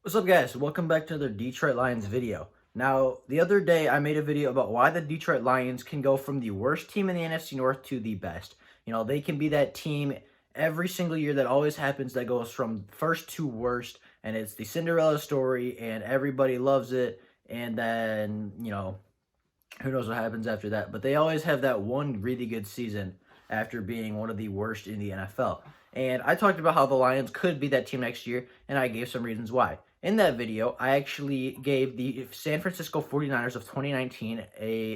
What's up, guys? Welcome back to another Detroit Lions video. Now, the other day I made a video about why the Detroit Lions can go from the worst team in the NFC North to the best. They can be that team every single year that always happens that goes from first to worst, and it's the Cinderella story, and everybody loves it, and then, who knows what happens after that. But they always have that one really good season after being one of the worst in the NFL. And I talked about how the Lions could be that team next year, and I gave some reasons why. In that video, I actually gave the San Francisco 49ers of 2019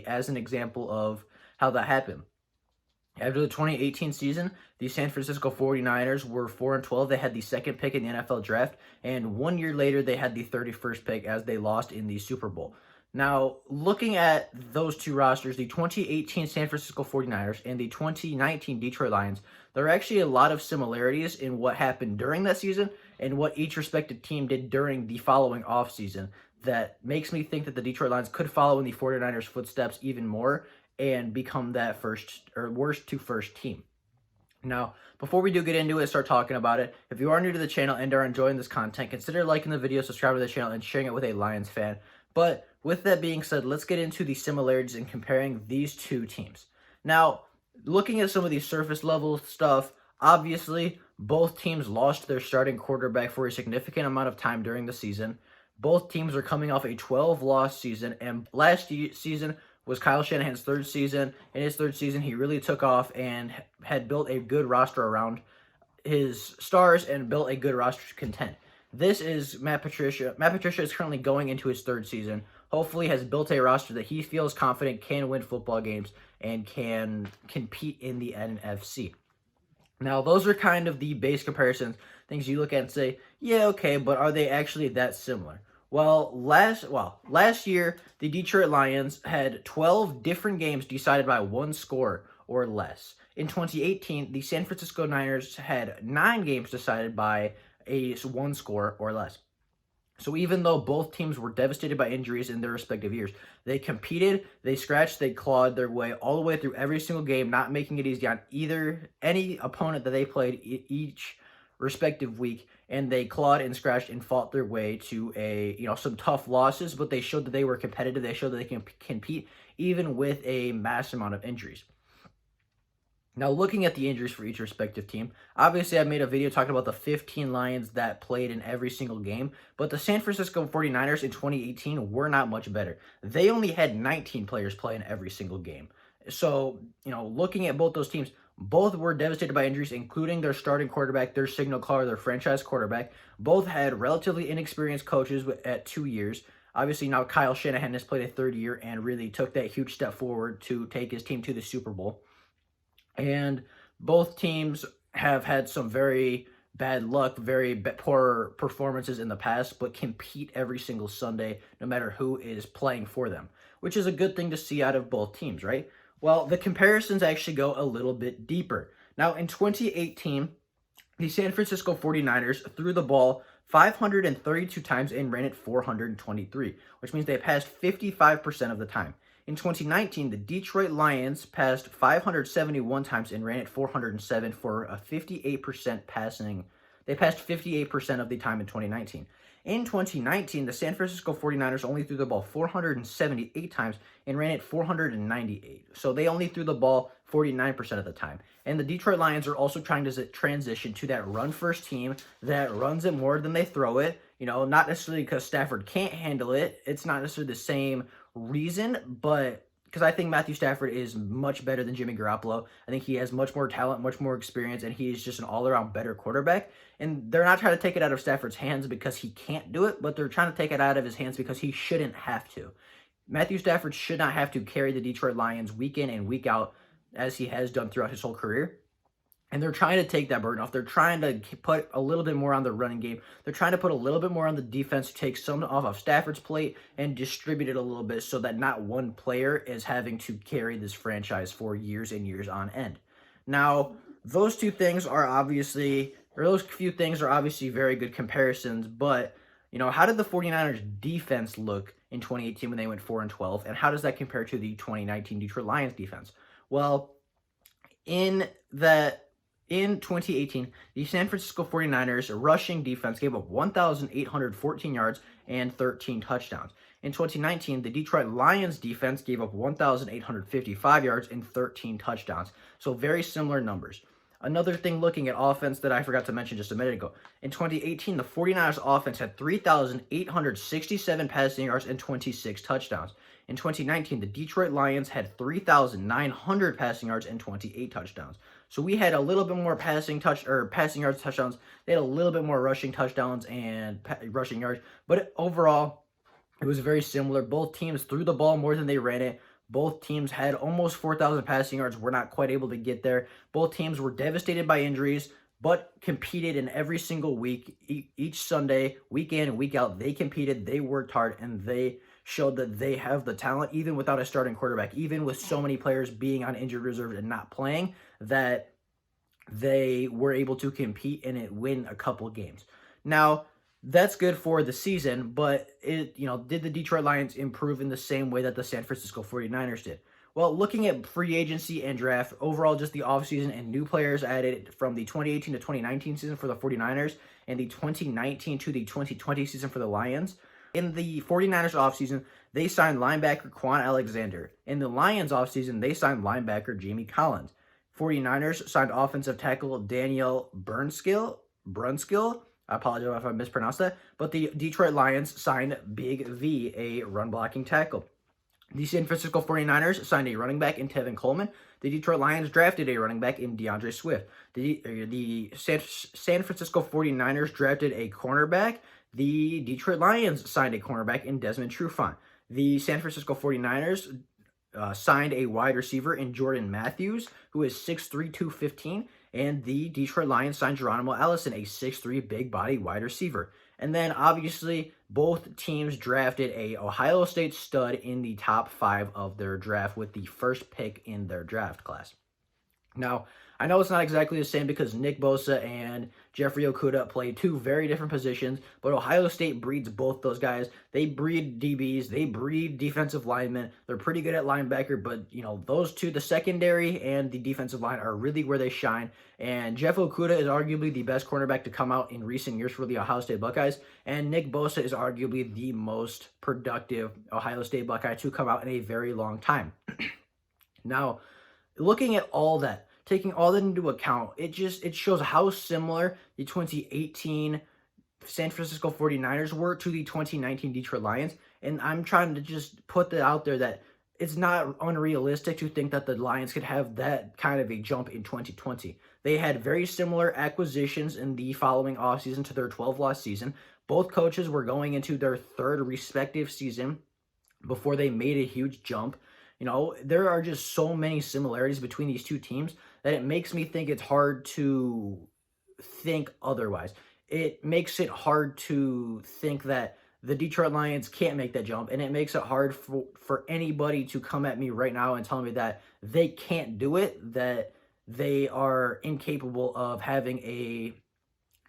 as an example of how that happened. After the 2018 season, the San Francisco 49ers were 4-12. They had the second pick in the NFL draft, and 1 year later, they had the 31st pick as they lost in the Super Bowl. Now, looking at those two rosters, the 2018 San Francisco 49ers and the 2019 Detroit Lions, there are actually a lot of similarities in what happened during that season and what each respective team did during the following offseason that makes me think that the Detroit Lions could follow in the 49ers' footsteps even more and become that first or worst to first team. Now, before we do get into it, start talking about it, if you are new to the channel and are enjoying this content, consider liking the video, subscribe to the channel, and sharing it with a Lions fan. But with that being said, let's get into the similarities in comparing these two teams. Now, looking at some of the surface level stuff, obviously, both teams lost their starting quarterback for a significant amount of time during the season. Both teams are coming off a 12-loss season, and last season was Kyle Shanahan's third season. In his third season, he really took off and had built a good roster around his stars and built a good roster to contend. This is Matt Patricia. Matt Patricia is currently going into his third season. Hopefully has built a roster that he feels confident can win football games and can compete in the NFC. Now, those are kind of the base comparisons, things you look at and say, yeah, okay, but are they actually that similar? Well, last year, the Detroit Lions had 12 different games decided by one score or less. In 2018, the San Francisco Niners had 9 games decided by one score or less. So even though both teams were devastated by injuries in their respective years, they competed, they scratched, they clawed their way all the way through every single game, not making it easy on any opponent that they played each respective week, and they clawed and scratched and fought their way to some tough losses, but they showed that they were competitive. They showed that they can compete even with a mass amount of injuries. Now, looking at the injuries for each respective team, obviously I made a video talking about the 15 Lions that played in every single game, but the San Francisco 49ers in 2018 were not much better. They only had 19 players play in every single game. So, looking at both those teams, both were devastated by injuries, including their starting quarterback, their signal caller, their franchise quarterback. Both had relatively inexperienced coaches at 2 years. Obviously, now Kyle Shanahan has played a third year and really took that huge step forward to take his team to the Super Bowl. And both teams have had some very bad luck, very poor performances in the past, but compete every single Sunday, no matter who is playing for them, which is a good thing to see out of both teams, right? Well, the comparisons actually go a little bit deeper. Now, in 2018, the San Francisco 49ers threw the ball 532 times and ran it 423, which means they passed 55% of the time. In 2019, the Detroit Lions passed 571 times and ran it 407 for a 58% passing. They passed 58% of the time in 2019. In 2019, the San Francisco 49ers only threw the ball 478 times and ran it 498. So they only threw the ball 49% of the time. And the Detroit Lions are also trying to transition to that run-first team that runs it more than they throw it. Not necessarily because Stafford can't handle it. It's not necessarily the same reason, but because I think Matthew Stafford is much better than Jimmy Garoppolo. I think he has much more talent, much more experience, and he is just an all-around better quarterback. And they're not trying to take it out of Stafford's hands because he can't do it, but they're trying to take it out of his hands because he shouldn't have to. Matthew Stafford should not have to carry the Detroit Lions week in and week out as he has done throughout his whole career. And they're trying to take that burden off. They're trying to put a little bit more on the running game. They're trying to put a little bit more on the defense to take some off of Stafford's plate and distribute it a little bit so that not one player is having to carry this franchise for years and years on end. Now, those few things are obviously very good comparisons, but how did the 49ers defense look in 2018 when they went 4-12, and how does that compare to the 2019 Detroit Lions defense? Well, in In 2018, the San Francisco 49ers rushing defense gave up 1,814 yards and 13 touchdowns. In 2019, the Detroit Lions defense gave up 1,855 yards and 13 touchdowns. So very similar numbers. Another thing looking at offense that I forgot to mention just a minute ago. In 2018, the 49ers offense had 3,867 passing yards and 26 touchdowns. In 2019, the Detroit Lions had 3,900 passing yards and 28 touchdowns. So we had a little bit more passing yards touchdowns. They had a little bit more rushing touchdowns and rushing yards. But overall, it was very similar. Both teams threw the ball more than they ran it. Both teams had almost 4,000 passing yards. We're not quite able to get there. Both teams were devastated by injuries, but competed in every single week. Each Sunday, week in and week out, they competed, they worked hard, and they showed that they have the talent, even without a starting quarterback, even with so many players being on injured reserve and not playing, that they were able to compete and win a couple games. Now, that's good for the season, but did the Detroit Lions improve in the same way that the San Francisco 49ers did? Well, looking at free agency and draft, overall just the offseason and new players added from the 2018 to 2019 season for the 49ers and the 2019 to the 2020 season for the Lions. In the 49ers offseason, they signed linebacker Quan Alexander. In the Lions offseason, they signed linebacker Jamie Collins. 49ers signed offensive tackle Daniel Brunskill. I apologize if I mispronounced that. But the Detroit Lions signed Big V, a run-blocking tackle. The San Francisco 49ers signed a running back in Tevin Coleman. The Detroit Lions drafted a running back in DeAndre Swift. The San Francisco 49ers drafted a cornerback. The Detroit Lions signed a cornerback in Desmond Trufant. The San Francisco 49ers signed a wide receiver in Jordan Matthews, who is 6'3", 215. And the Detroit Lions signed Geronimo Allison, a 6'3", big body wide receiver. And then, obviously, both teams drafted a Ohio State stud in the top 5 of their draft with the first pick in their draft class. Now, I know it's not exactly the same because Nick Bosa and Jeffrey Okudah play two very different positions, but Ohio State breeds both those guys. They breed DBs, they breed defensive linemen. They're pretty good at linebacker, but those two, the secondary and the defensive line, are really where they shine. And Jeff Okudah is arguably the best cornerback to come out in recent years for the Ohio State Buckeyes, and Nick Bosa is arguably the most productive Ohio State Buckeye to come out in a very long time. Now, looking at all that, taking all that into account, it shows how similar the 2018 San Francisco 49ers were to the 2019 Detroit Lions. And I'm trying to just put that out there that it's not unrealistic to think that the Lions could have that kind of a jump in 2020. They had very similar acquisitions in the following offseason to their 12-loss season. Both coaches were going into their third respective season before they made a huge jump. There are just so many similarities between these two teams that it makes me think it's hard to think otherwise. It makes it hard to think that the Detroit Lions can't make that jump, and it makes it hard for anybody to come at me right now and tell me that they can't do it, that they are incapable of having a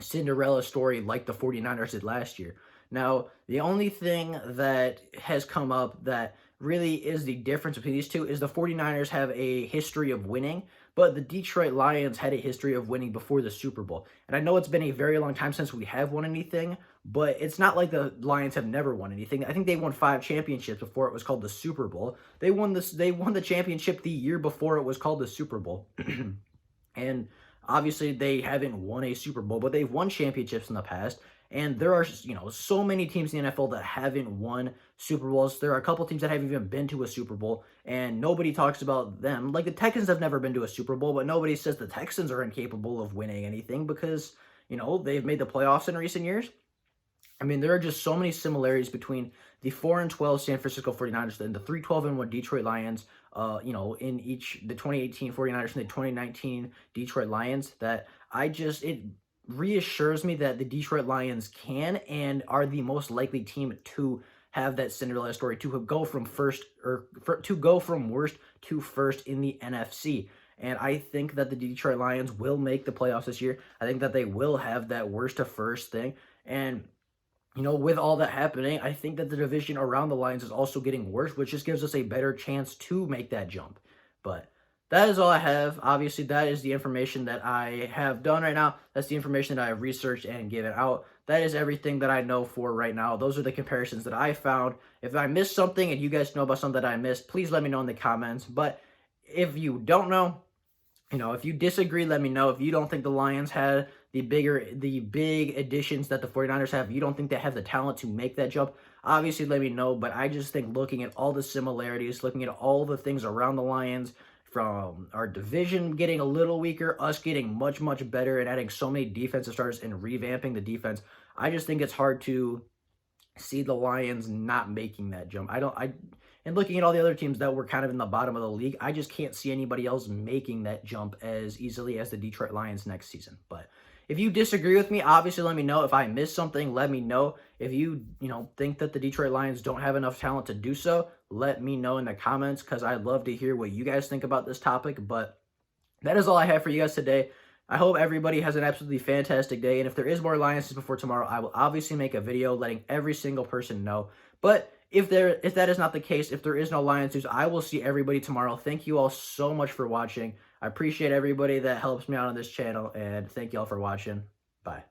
Cinderella story like the 49ers did last year. Now, the only thing that has come up that really is the difference between these two is the 49ers have a history of winning, but the Detroit Lions had a history of winning before the Super Bowl. And I know it's been a very long time since we have won anything, but it's not like the Lions have never won anything. I think they won 5 championships before it was called the Super Bowl. They won the championship the year before it was called the Super Bowl. And obviously they haven't won a Super Bowl, but they've won championships in the past. And there are, so many teams in the NFL that haven't won Super Bowls. There are a couple teams that haven't even been to a Super Bowl, and nobody talks about them. Like the Texans have never been to a Super Bowl, but nobody says the Texans are incapable of winning anything because, they've made the playoffs in recent years. I mean, there are just so many similarities between the 4-12 San Francisco 49ers and the 3-12-1 Detroit Lions, in the 2018 49ers and the 2019 Detroit Lions, that it reassures me that the Detroit Lions can and are the most likely team to have that Cinderella story, to go from worst to first in the NFC. And I think that the Detroit Lions will make the playoffs this year. I think that they will have that worst to first thing. And with all that happening, I think that the division around the Lions is also getting worse, which just gives us a better chance to make that jump. But that is all I have. Obviously, that is the information that I have done right now. That's the information that I have researched and given out. That is everything that I know for right now. Those are the comparisons that I found. If I missed something and you guys know about something that I missed, please let me know in the comments. But if you don't know, if you disagree, let me know. If you don't think the Lions had the big additions that the 49ers have, you don't think they have the talent to make that jump, obviously let me know. But I just think looking at all the similarities, looking at all the things around the Lions, from our division getting a little weaker, us getting much, much better, and adding so many defensive starters and revamping the defense, I just think it's hard to see the Lions not making that jump. And looking at all the other teams that were kind of in the bottom of the league, I just can't see anybody else making that jump as easily as the Detroit Lions next season. But if you disagree with me, obviously let me know. If I missed something, let me know. If you, think that the Detroit Lions don't have enough talent to do so, let me know in the comments, because I'd love to hear what you guys think about this topic. But that is all I have for you guys today. I hope everybody has an absolutely fantastic day. And if there is more Lions before tomorrow, I will obviously make a video letting every single person know. But if that is not the case, if there is no Lions news, I will see everybody tomorrow. Thank you all so much for watching. I appreciate everybody that helps me out on this channel, and thank you all for watching. Bye.